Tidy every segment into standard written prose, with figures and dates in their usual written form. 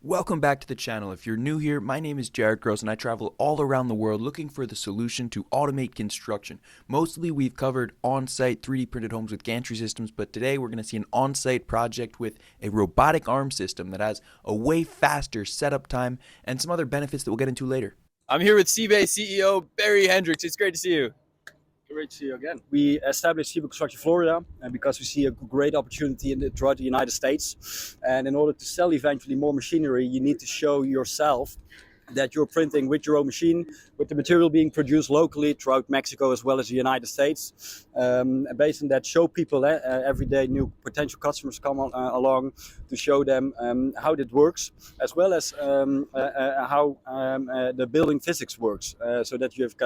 Welcome back to the channel. If you're new here, my name is Jared Gross and I travel all around the world looking for the solution to automate construction. Mostly we've covered on-site 3D printed homes with gantry systems, but today we're going to see an on-site project with a robotic arm system that has a way faster setup time and some other benefits that we'll get into later. I'm here with CyBe CEO Berry Hendriks. It's great to see you. Great to see you again. We established CyBe Construction Florida because we see a great opportunity throughout the United States. And in order to sell eventually more machinery, you need to show yourself that you're printing with your own machine, with the material being produced locally throughout Mexico as well as the United States. Based on that, show people every day new potential customers come along to show them how that works, as well as how the building physics works, so that you have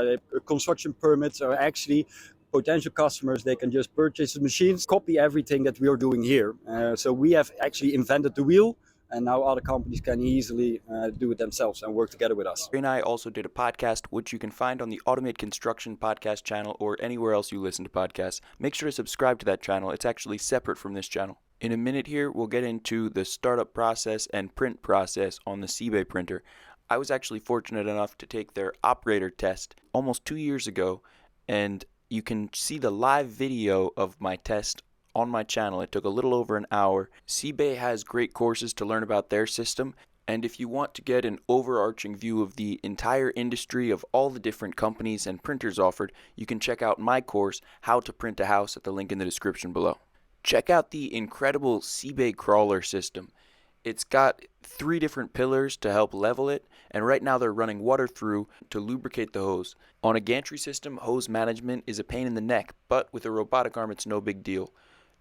construction permits or actually potential customers, they can just purchase the machines, copy everything that we are doing here. So we have actually invented the wheel. And now other companies can easily do it themselves and work together with us. Barry and I also did a podcast, which you can find on the Automate Construction podcast channel or anywhere else you listen to podcasts. Make sure to subscribe to that channel. It's actually separate from this channel. In a minute here, we'll get into the startup process and print process on the CyBe printer. I was actually fortunate enough to take their operator test almost 2 years ago, and you can see the live video of my test on my channel. It took a little over an hour. CyBe has great courses to learn about their system, and if you want to get an overarching view of the entire industry of all the different companies and printers offered, you can check out my course, How to Print a House, at the link in the description below. Check out the incredible CyBe crawler system. It's got 3 different pillars to help level it, and right now they're running water through to lubricate the hose. On a gantry system, hose management is a pain in the neck, but with a robotic arm it's no big deal.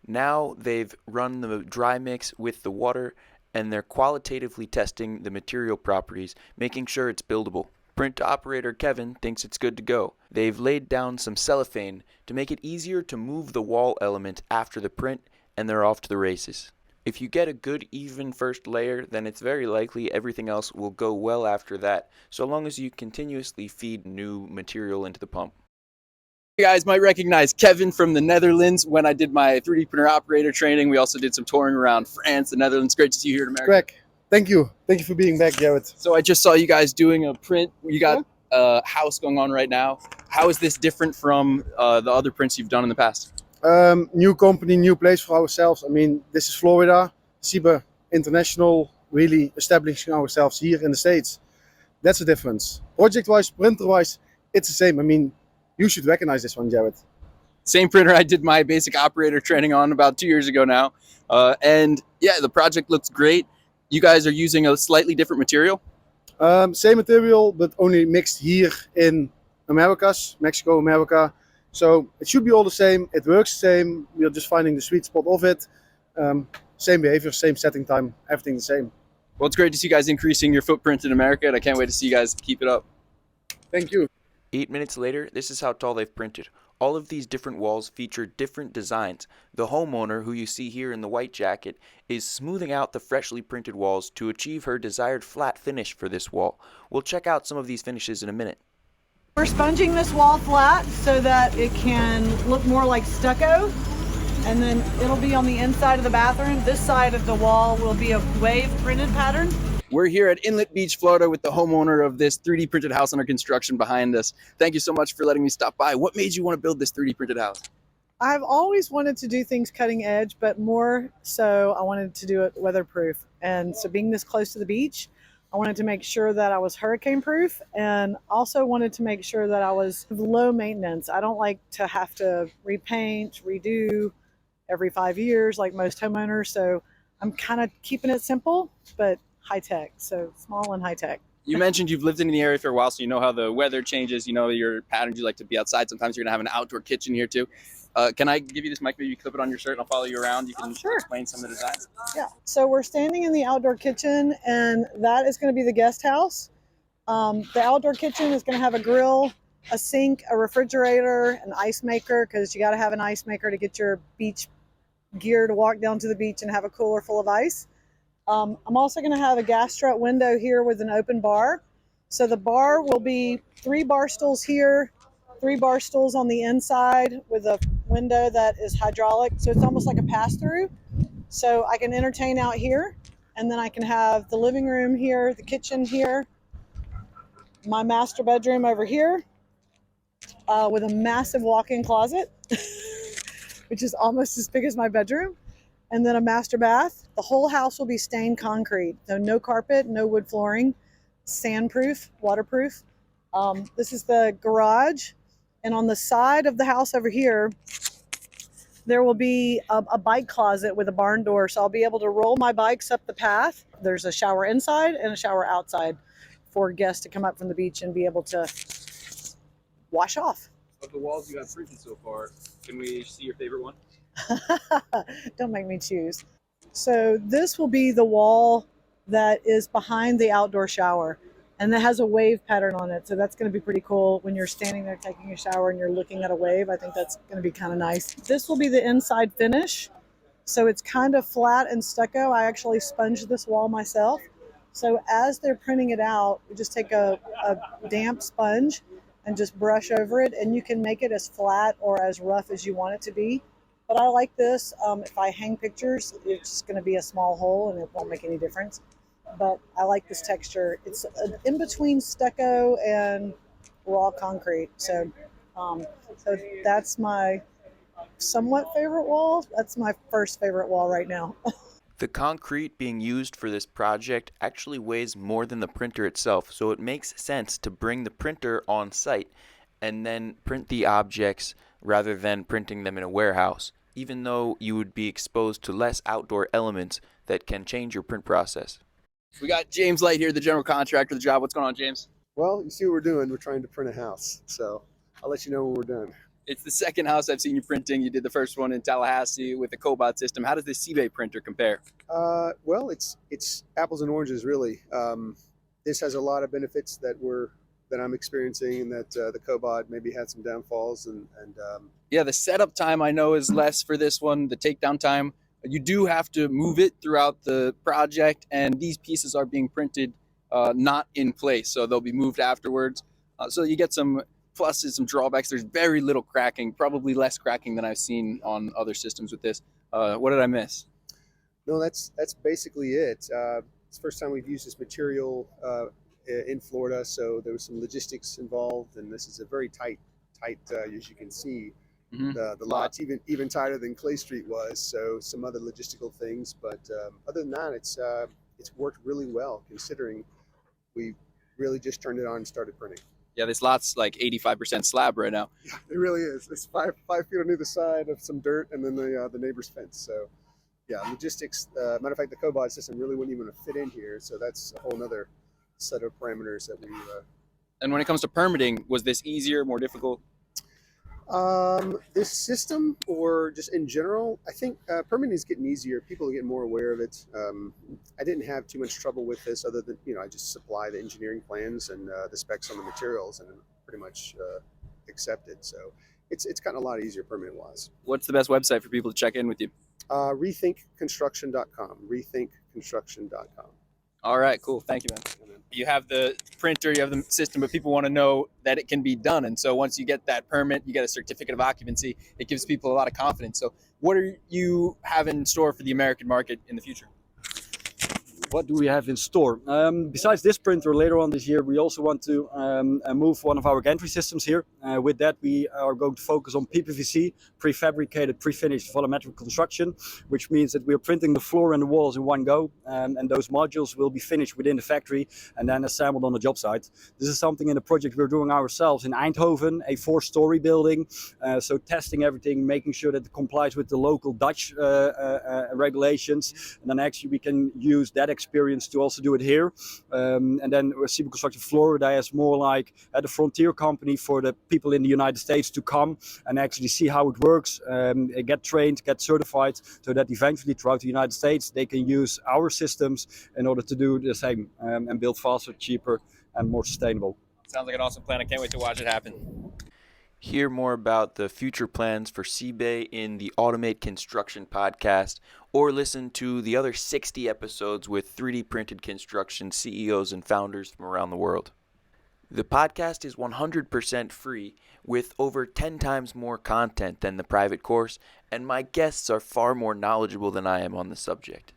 Now they've run the dry mix with the water, and they're qualitatively testing the material properties, making sure it's buildable. Print operator Kevin thinks it's good to go. They've laid down some cellophane to make it easier to move the wall element after the print, and they're off to the races. If you get a good even first layer, then it's very likely everything else will go well after that, so long as you continuously feed new material into the pump. You guys might recognize Kevin from the Netherlands. When I did my 3D printer operator training, we also did some touring around France, the Netherlands. Great to see you here in America. Greg, thank you. Thank you for being back, Jared. So I just saw you guys doing a print. You got a house going on right now. How is this different from the other prints you've done in the past? New company, new place for ourselves. I mean, this is Florida, CyBe International, really establishing ourselves here in the States. That's the difference. Project-wise, printer-wise, it's the same. I mean, you should recognize this one, Jared. Same printer I did my basic operator training on about 2 years ago now. And yeah, the project looks great. You guys are using a slightly different material? Same material, but only mixed here in Americas, Mexico, America. So it should be all the same. It works the same. We're just finding the sweet spot of it. Same behavior, same setting time, everything the same. Well, it's great to see you guys increasing your footprint in America, and I can't wait to see you guys keep it up. Thank you. 8 minutes later, this is how tall they've printed. All of these different walls feature different designs. The homeowner, who you see here in the white jacket, is smoothing out the freshly printed walls to achieve her desired flat finish for this wall. We'll check out some of these finishes in a minute. We're sponging this wall flat so that it can look more like stucco, and then it'll be on the inside of the bathroom. This side of the wall will be a wave printed pattern. We're here at Inlet Beach, Florida with the homeowner of this 3D printed house under construction behind us. Thank you so much for letting me stop by. What made you want to build this 3D printed house? I've always wanted to do things cutting edge, but more so I wanted to do it weatherproof. And so being this close to the beach, I wanted to make sure that I was hurricane proof, and also wanted to make sure that I was low maintenance. I don't like to have to repaint, redo every 5 years like most homeowners. So I'm kind of keeping it simple, but high tech. So small and high tech. You mentioned you've lived in the area for a while, so you know how the weather changes. You know your patterns. You like to be outside. Sometimes you're going to have an outdoor kitchen here too. Can I give you this mic? Maybe you clip it on your shirt and I'll follow you around. You can explain some of the designs. Yeah, so we're standing in the outdoor kitchen, and that is going to be the guest house. The outdoor kitchen is going to have a grill, a sink, a refrigerator, an ice maker, because you got to have an ice maker to get your beach gear to walk down to the beach and have a cooler full of ice. I'm also going to have a gas strut window here with an open bar. So the bar will be 3 bar stools here, 3 bar stools on the inside with a window that is hydraulic. So it's almost like a pass-through. So I can entertain out here. And then I can have the living room here, the kitchen here, my master bedroom over here, with a massive walk-in closet, which is almost as big as my bedroom, and then a master bath. The whole house will be stained concrete, so no carpet, no wood flooring, sandproof, waterproof. This is the garage, and on the side of the house over here, there will be a bike closet with a barn door, so I'll be able to roll my bikes up the path. There's a shower inside and a shower outside for guests to come up from the beach and be able to wash off. Of the walls you got printed so far, can we see your favorite one? Don't make me choose. So this will be the wall that is behind the outdoor shower, and that has a wave pattern on it. So that's going to be pretty cool when you're standing there taking a shower and you're looking at a wave. I think that's going to be kind of nice. This will be the inside finish. So it's kind of flat and stucco. I actually sponged this wall myself. So as they're printing it out, you just take a damp sponge and just brush over it, and you can make it as flat or as rough as you want it to be. But I like this. If I hang pictures, it's just going to be a small hole and it won't make any difference. But I like this texture. It's in between stucco and raw concrete. So that's my somewhat favorite wall. That's my first favorite wall right now. The concrete being used for this project actually weighs more than the printer itself, so it makes sense to bring the printer on site and then print the objects rather than printing them in a warehouse, even though you would be exposed to less outdoor elements that can change your print process. We got James Light here, the general contractor of the job. What's going on, James? Well, you see what we're doing. We're trying to print a house. So I'll let you know when we're done. It's the second house I've seen you printing. You did the first one in Tallahassee with the Cobot system. How does the CyBe printer compare? Well, it's apples and oranges, really. This has a lot of benefits that I'm experiencing, and that the Cobot maybe had some downfalls. And Yeah, the setup time I know is less for this one. The takedown time, you do have to move it throughout the project, and these pieces are being printed not in place, so they'll be moved afterwards. So you get some pluses, some drawbacks. There's very little cracking, probably less cracking than I've seen on other systems with this. What did I miss? no, that's basically it. It's the first time we've used this material in Florida, so there was some logistics involved, and this is a very tight, as you can see. The lot's even tighter than Clay Street was, so some other logistical things. But other than that, it's worked really well, considering we really just turned it on and started printing. Yeah, this lot's like 85% slab right now. Yeah, it really is. It's 5 feet on either side of some dirt, and then the neighbor's fence. So yeah, logistics. Matter of fact, the Cobot system really wouldn't even fit in here, so that's a whole nother set of parameters that we. And when it comes to permitting, was this easier, more difficult? This system, or just in general, I think permitting is getting easier. People are getting more aware of it. I didn't have too much trouble with this, other than I just supply the engineering plans and the specs on the materials, and pretty much accept it. So it's gotten a lot easier permitting wise. What's the best website for people to check in with you? Rethinkconstruction.com. Rethinkconstruction.com. All right, cool. Thank you, man. You have the printer, you have the system, but people want to know that it can be done. And so once you get that permit, you get a certificate of occupancy, it gives people a lot of confidence. So what are you have in store for the American market in the future? What do we have in store? Besides this printer, later on this year, we also want to move one of our gantry systems here. With that, we are going to focus on PPVC, prefabricated, pre-finished volumetric construction, which means that we're printing the floor and the walls in one go, and those modules will be finished within the factory and then assembled on the job site. This is something in a project we're doing ourselves in Eindhoven, a 4-story building. So testing everything, making sure that it complies with the local Dutch regulations, and then actually we can use that experience to also do it here. And then CyBe Construction Florida is more like the frontier company for the people in the United States to come and actually see how it works, get trained, get certified, so that eventually throughout the United States they can use our systems in order to do the same and build faster, cheaper, and more sustainable. Sounds like an awesome plan. I can't wait to watch it happen. Hear more about the future plans for CyBe in the Automate Construction podcast, or listen to the other 60 episodes with 3D printed construction CEOs and founders from around the world. The podcast is 100% free, with over 10 times more content than the private course, and my guests are far more knowledgeable than I am on the subject.